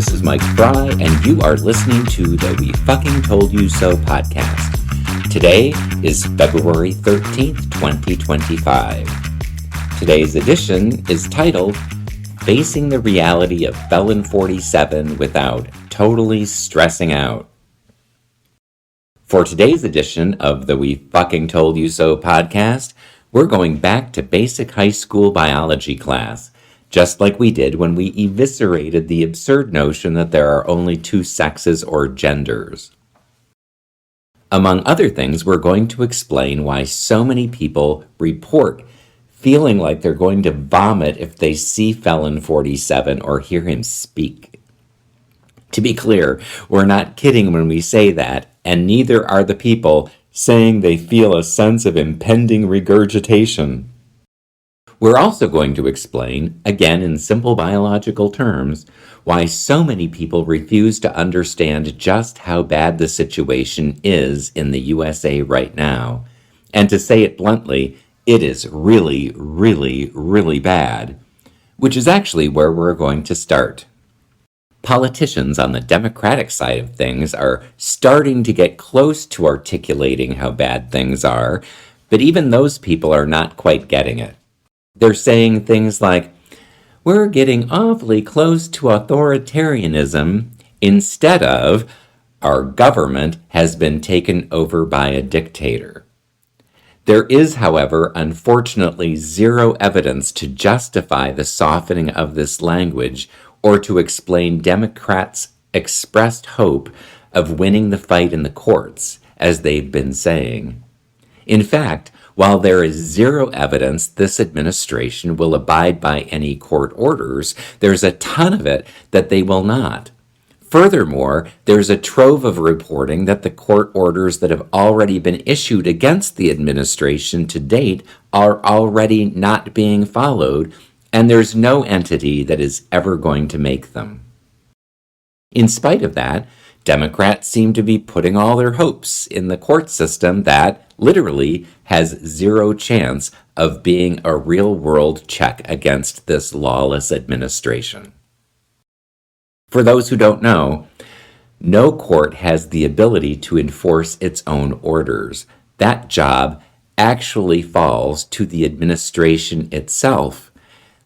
this is Mike Fry, and you are listening to the We Fucking Told You So podcast. Today is February 13th, 2025. Today's edition is titled, Facing the Reality of Felon47 Without Totally Stressing Out. For today's edition of the We Fucking Told You So podcast, we're going back to basic high school biology class, just like we did when we eviscerated the absurd notion that there are only two sexes or genders. Among other things, we're going to explain why so many people report feeling like they're going to vomit if they see Felon47 or hear him speak. To be clear, we're not kidding when we say that, and neither are the people saying they feel a sense of impending regurgitation. We're also going to explain, again in simple biological terms, why so many people refuse to understand just how bad the situation is in the USA right now. And to say it bluntly, it is really, really, really bad, which is actually where we're going to start. Politicians on the Democratic side of things are starting to get close to articulating how bad things are, but even those people are not quite getting it. They're saying things like, we're getting awfully close to authoritarianism, instead of, our government has been taken over by a dictator. There is, however, unfortunately zero evidence to justify the softening of this language or to explain Democrats' expressed hope of winning the fight in the courts, as they've been saying. In fact, while there is zero evidence this administration will abide by any court orders, there's a ton of it that they will not. Furthermore, there's a trove of reporting that the court orders that have already been issued against the administration to date are already not being followed, and there's no entity that is ever going to make them. In spite of that, Democrats seem to be putting all their hopes in the court system that, literally, has zero chance of being a real-world check against this lawless administration. For those who don't know, no court has the ability to enforce its own orders. That job actually falls to the administration itself.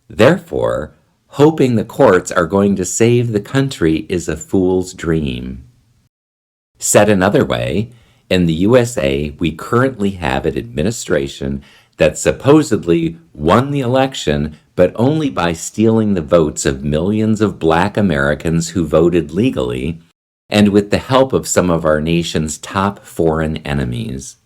Therefore, hoping the courts are going to save the country is a fool's dream. Said another way, in the USA, we currently have an administration that supposedly won the election, but only by stealing the votes of millions of Black Americans who voted legally, and with the help of some of our nation's top foreign enemies.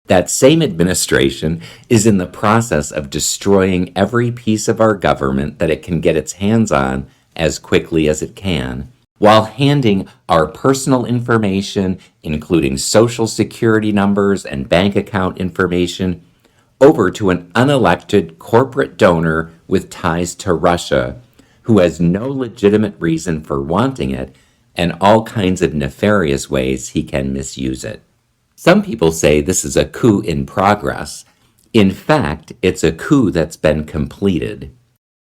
That same administration is in the process of destroying every piece of our government that it can get its hands on as quickly as it can, while handing our personal information, including social security numbers and bank account information, over to an unelected corporate donor with ties to Russia, who has no legitimate reason for wanting it and all kinds of nefarious ways he can misuse it. Some people say this is a coup in progress. In fact, it's a coup that's been completed.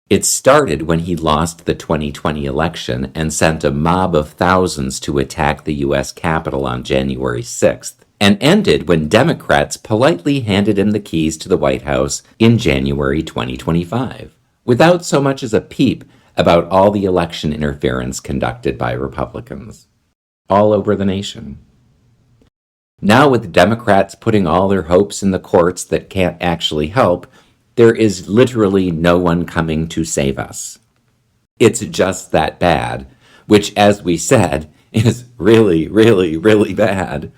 It started when he lost the 2020 election and sent a mob of thousands to attack the U.S. Capitol on January 6th, and ended when Democrats politely handed him the keys to the White House in January 2025, without so much as a peep about all the election interference conducted by Republicans all over the nation. Now, with Democrats putting all their hopes in the courts that can't actually help, there is literally no one coming to save us. It's just that bad, which, as we said, is really, really, really bad.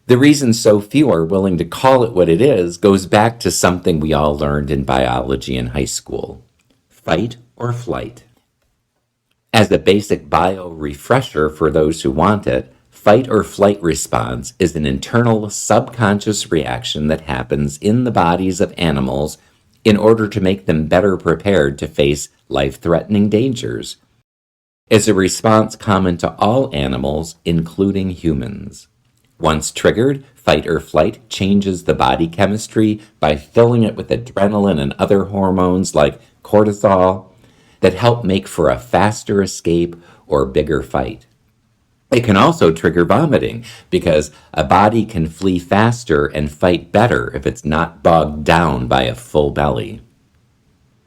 The reason so few are willing to call it what it is goes back to something we all learned in biology in high school: fight or flight. As a basic bio refresher for those who want it, fight or flight response is an internal subconscious reaction that happens in the bodies of animals in order to make them better prepared to face life-threatening dangers. It's a response common to all animals, including humans. Once triggered, fight or flight changes the body chemistry by filling it with adrenaline and other hormones like cortisol. that help make for a faster escape or bigger fight. It can also trigger vomiting because a body can flee faster and fight better if it's not bogged down by a full belly.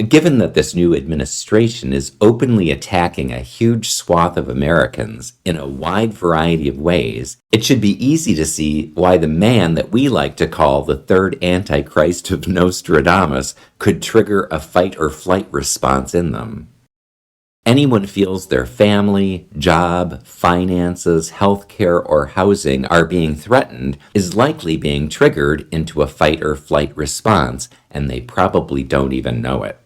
Given that this new administration is openly attacking a huge swath of Americans in a wide variety of ways, it should be easy to see why the man that we like to call the third Antichrist of Nostradamus could trigger a fight or flight response in them. Anyone feels their family, job, finances, healthcare, or housing are being threatened is likely being triggered into a fight or flight response, and they probably don't even know it.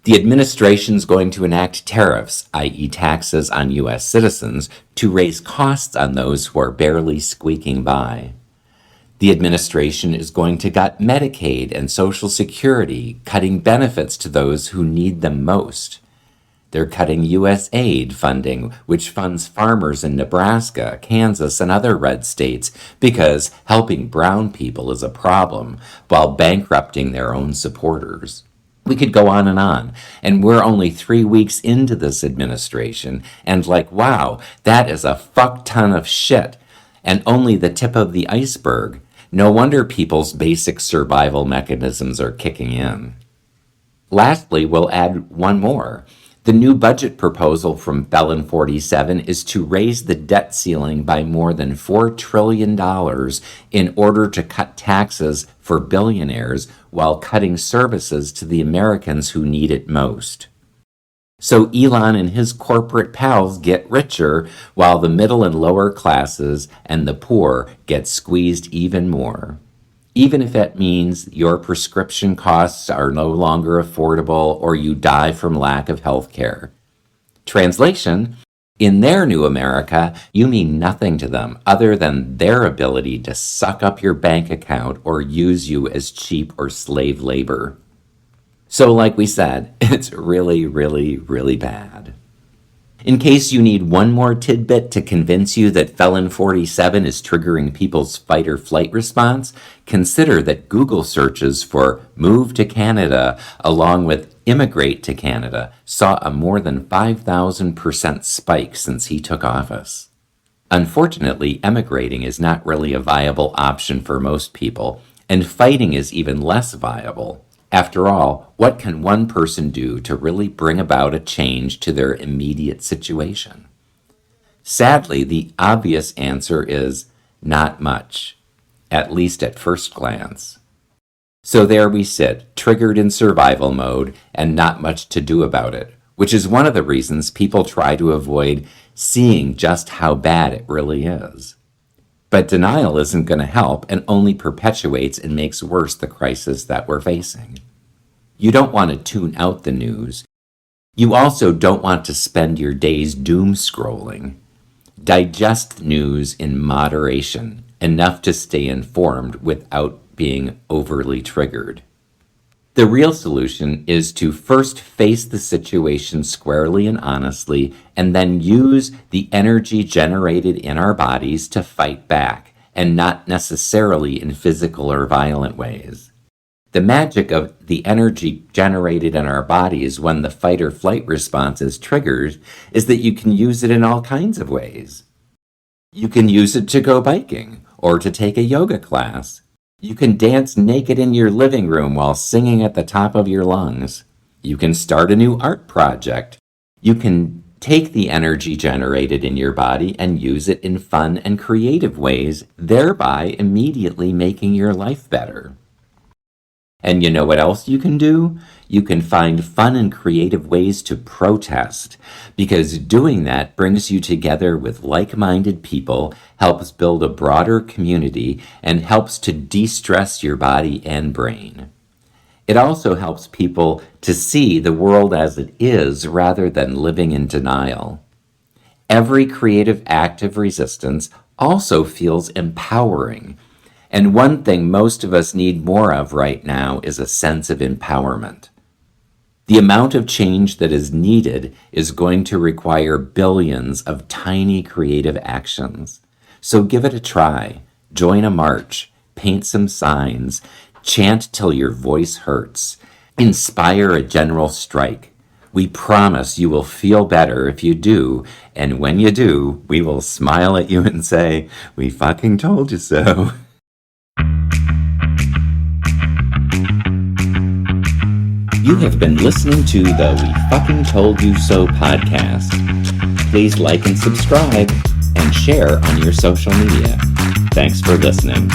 The administration's going to enact tariffs, i.e. taxes on U.S. citizens, to raise costs on those who are barely squeaking by. The administration is going to gut Medicaid and Social Security, cutting benefits to those who need them most. They're cutting U.S. aid funding, which funds farmers in Nebraska, Kansas, and other red states because helping brown people is a problem, while bankrupting their own supporters. We could go on, and we're only 3 weeks into this administration, and wow, that is a fuck ton of shit, and only the tip of the iceberg. No wonder people's basic survival mechanisms are kicking in. Lastly, we'll add one more. The new budget proposal from Felon47 is to raise the debt ceiling by more than $4 trillion in order to cut taxes for billionaires while cutting services to the Americans who need it most. So Elon and his corporate pals get richer while the middle and lower classes and the poor get squeezed even more. Even if that means your prescription costs are no longer affordable or you die from lack of health care. Translation: in their new America, you mean nothing to them other than their ability to suck up your bank account or use you as cheap or slave labor. So like we said, it's really, really, really bad. In case you need one more tidbit to convince you that Felon47 is triggering people's fight or flight response, consider that Google searches for "move to Canada" along with "immigrate to Canada" saw a more than 5,000% spike since he took office. Unfortunately, emigrating is not really a viable option for most people, and fighting is even less viable. After all, what can one person do to really bring about a change to their immediate situation? Sadly, the obvious answer is not much, at least at first glance. So there we sit, triggered in survival mode, and not much to do about it, which is one of the reasons people try to avoid seeing just how bad it really is. But denial isn't going to help and only perpetuates and makes worse the crisis that we're facing. You don't want to tune out the news. You also don't want to spend your days doom scrolling. Digest news in moderation, enough to stay informed without being overly triggered. The real solution is to first face the situation squarely and honestly, and then use the energy generated in our bodies to fight back, and not necessarily in physical or violent ways. The magic of the energy generated in our bodies when the fight or flight response is triggered is that you can use it in all kinds of ways. You can use it to go biking or to take a yoga class. You can dance naked in your living room while singing at the top of your lungs. You can start a new art project. You can take the energy generated in your body and use it in fun and creative ways, thereby immediately making your life better. And you know what else you can do? You can find fun and creative ways to protest, because doing that brings you together with like-minded people, helps build a broader community, and helps to de-stress your body and brain. It also helps people to see the world as it is rather than living in denial. Every creative act of resistance also feels empowering. And one thing most of us need more of right now is a sense of empowerment. The amount of change that is needed is going to require billions of tiny creative actions. So give it a try. Join a march, paint some signs, chant till your voice hurts, inspire a general strike, We promise you will feel better if you do, and when you do, we will smile at you and say, "We fucking told you so." You have been listening to the We Fucking Told You So podcast. Please like and subscribe and share on your social media. Thanks for listening.